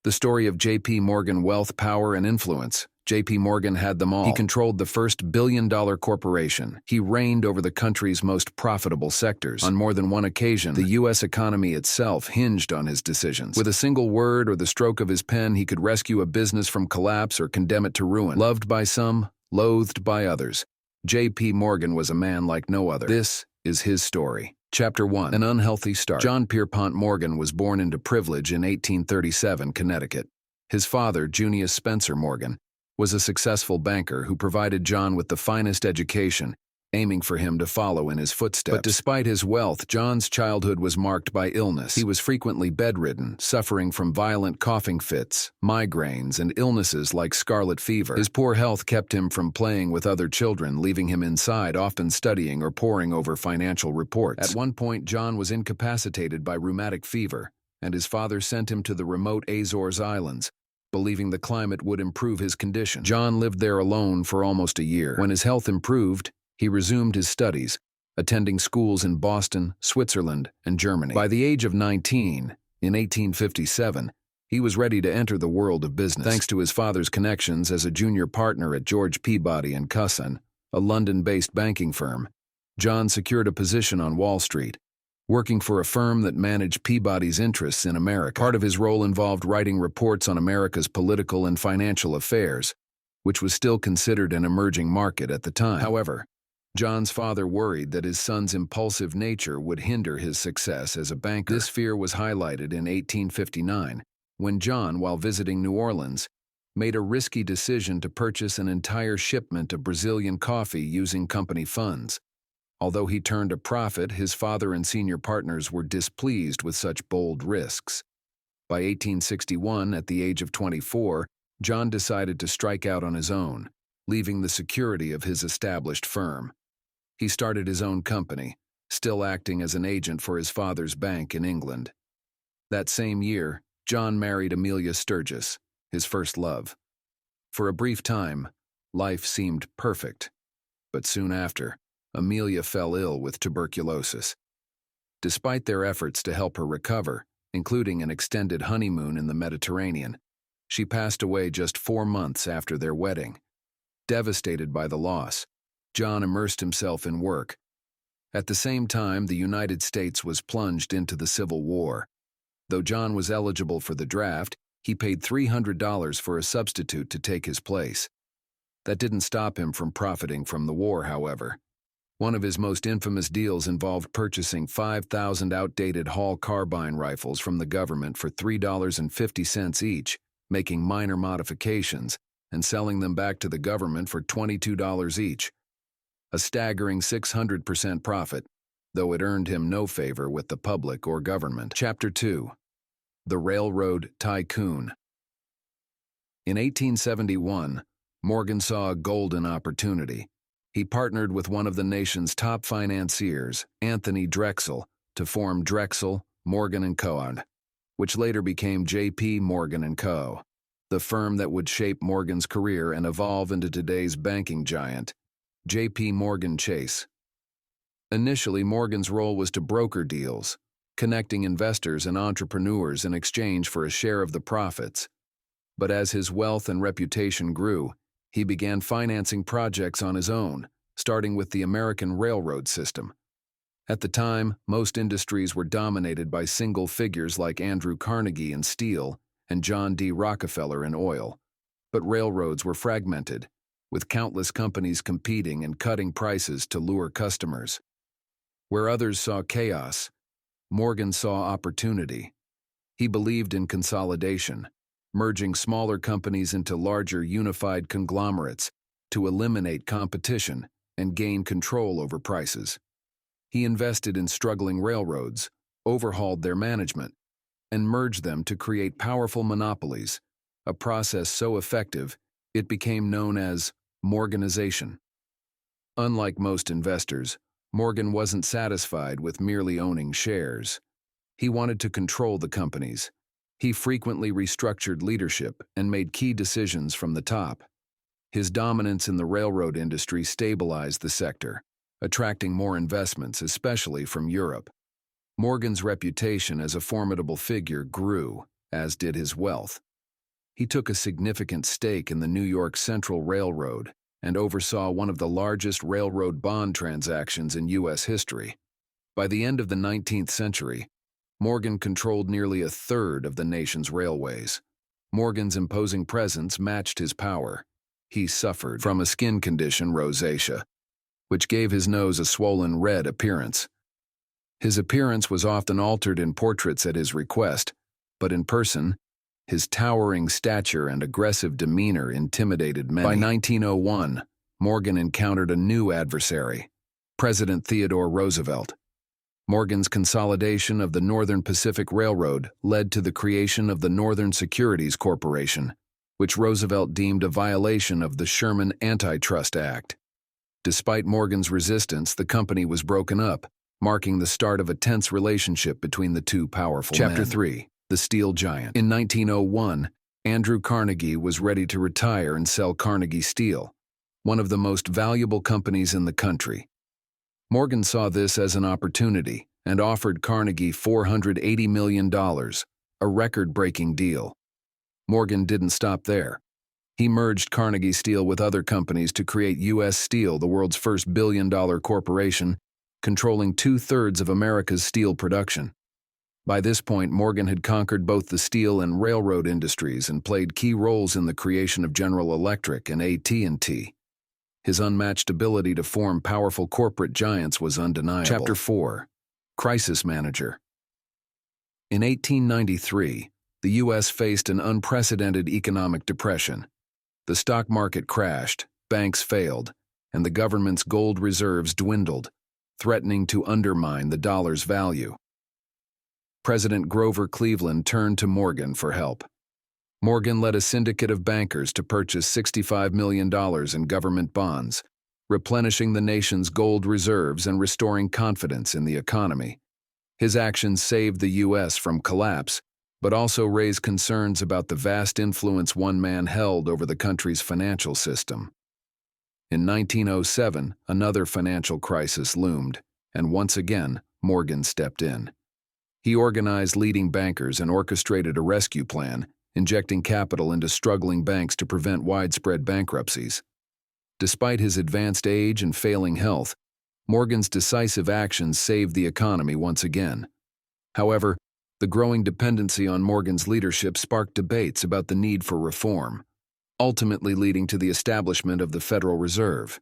The story of J.P. Morgan: wealth, power, and influence. J.P. Morgan had them all. He controlled the first billion-dollar corporation. He reigned over the country's most profitable sectors. On more than one occasion, the U.S. economy itself hinged on his decisions. With a single word or the stroke of his pen, he could rescue a business from collapse or condemn it to ruin. Loved by some, loathed by others, J.P. Morgan was a man like no other. This is his story. Chapter 1. An unhealthy start. John Pierpont Morgan was born into privilege in 1837, Connecticut. His father, Junius Spencer Morgan, was a successful banker who provided John with the finest education, aiming for him to follow in his footsteps. But despite his wealth, John's childhood was marked by illness. He was frequently bedridden, suffering from violent coughing fits, migraines, and illnesses like scarlet fever. His poor health kept him from playing with other children, leaving him inside, often studying or poring over financial reports. At one point, John was incapacitated by rheumatic fever, and his father sent him to the remote Azores Islands, believing the climate would improve his condition. John lived there alone for almost a year. When his health improved, he resumed his studies, attending schools in Boston, Switzerland, and Germany. By the age of 19, in 1857, he was ready to enter the world of business. Thanks to his father's connections as a junior partner at George Peabody & Cusson, a London-based banking firm, John secured a position on Wall Street, working for a firm that managed Peabody's interests in America. Part of his role involved writing reports on America's political and financial affairs, which was still considered an emerging market at the time. However, John's father worried that his son's impulsive nature would hinder his success as a banker. This fear was highlighted in 1859, when John, while visiting New Orleans, made a risky decision to purchase an entire shipment of Brazilian coffee using company funds. Although he turned a profit, his father and senior partners were displeased with such bold risks. By 1861, at the age of 24, John decided to strike out on his own, leaving the security of his established firm. He started his own company, still acting as an agent for his father's bank in England. That same year, John married Amelia Sturgis, his first love. For a brief time, life seemed perfect, but soon after, Amelia fell ill with tuberculosis. Despite their efforts to help her recover, including an extended honeymoon in the Mediterranean, she passed away just 4 months after their wedding. Devastated by the loss, John immersed himself in work. At the same time, the United States was plunged into the Civil War. Though John was eligible for the draft, he paid $300 for a substitute to take his place. That didn't stop him from profiting from the war, however. One of his most infamous deals involved purchasing 5,000 outdated Hall carbine rifles from the government for $3.50 each, making minor modifications, and selling them back to the government for $22 each. A staggering 600% profit, though it earned him no favor with the public or government. Chapter 2. The Railroad Tycoon. In 1871, Morgan saw a golden opportunity. He partnered with one of the nation's top financiers, Anthony Drexel, to form Drexel, Morgan & Co., which later became J.P. Morgan & Co., the firm that would shape Morgan's career and evolve into today's banking giant, J.P. Morgan Chase. Initially, Morgan's role was to broker deals, connecting investors and entrepreneurs in exchange for a share of the profits. But as his wealth and reputation grew, he began financing projects on his own, starting with the American railroad system. At the time, most industries were dominated by single figures like Andrew Carnegie in steel and John D. Rockefeller in oil. But railroads were fragmented, with countless companies competing and cutting prices to lure customers. Where others saw chaos, Morgan saw opportunity. He believed in consolidation, merging smaller companies into larger unified conglomerates to eliminate competition and gain control over prices. He invested in struggling railroads, overhauled their management, and merged them to create powerful monopolies, a process so effective it became known as Morganization. Unlike most investors, Morgan wasn't satisfied with merely owning shares. He wanted to control the companies. He frequently restructured leadership and made key decisions from the top. His dominance in the railroad industry stabilized the sector, attracting more investments, especially from Europe. Morgan's reputation as a formidable figure grew, as did his wealth. He took a significant stake in the New York Central Railroad and oversaw one of the largest railroad bond transactions in U.S. history. By the end of the 19th century, Morgan controlled nearly a third of the nation's railways. Morgan's imposing presence matched his power. He suffered from a skin condition, rosacea, which gave his nose a swollen red appearance. His appearance was often altered in portraits at his request, but in person, his towering stature and aggressive demeanor intimidated many. By 1901, Morgan encountered a new adversary, President Theodore Roosevelt. Morgan's consolidation of the Northern Pacific Railroad led to the creation of the Northern Securities Corporation, which Roosevelt deemed a violation of the Sherman Antitrust Act. Despite Morgan's resistance, the company was broken up, marking the start of a tense relationship between the two powerful men. Chapter 3. The Steel Giant. In 1901, Andrew Carnegie was ready to retire and sell Carnegie Steel, one of the most valuable companies in the country. Morgan saw this as an opportunity and offered Carnegie $480 million, a record-breaking deal. Morgan didn't stop there. He merged Carnegie Steel with other companies to create U.S. Steel, the world's first billion-dollar corporation, controlling 2/3 of America's steel production. By this point, Morgan had conquered both the steel and railroad industries and played key roles in the creation of General Electric and AT&T. His unmatched ability to form powerful corporate giants was undeniable. Chapter 4. Crisis Manager. In 1893, the U.S. faced an unprecedented economic depression. The stock market crashed, banks failed, and the government's gold reserves dwindled, threatening to undermine the dollar's value. President Grover Cleveland turned to Morgan for help. Morgan led a syndicate of bankers to purchase $65 million in government bonds, replenishing the nation's gold reserves and restoring confidence in the economy. His actions saved the U.S. from collapse, but also raised concerns about the vast influence one man held over the country's financial system. In 1907, another financial crisis loomed, and once again, Morgan stepped in. He organized leading bankers and orchestrated a rescue plan, injecting capital into struggling banks to prevent widespread bankruptcies. Despite his advanced age and failing health, Morgan's decisive actions saved the economy once again. However, the growing dependency on Morgan's leadership sparked debates about the need for reform, ultimately leading to the establishment of the Federal Reserve.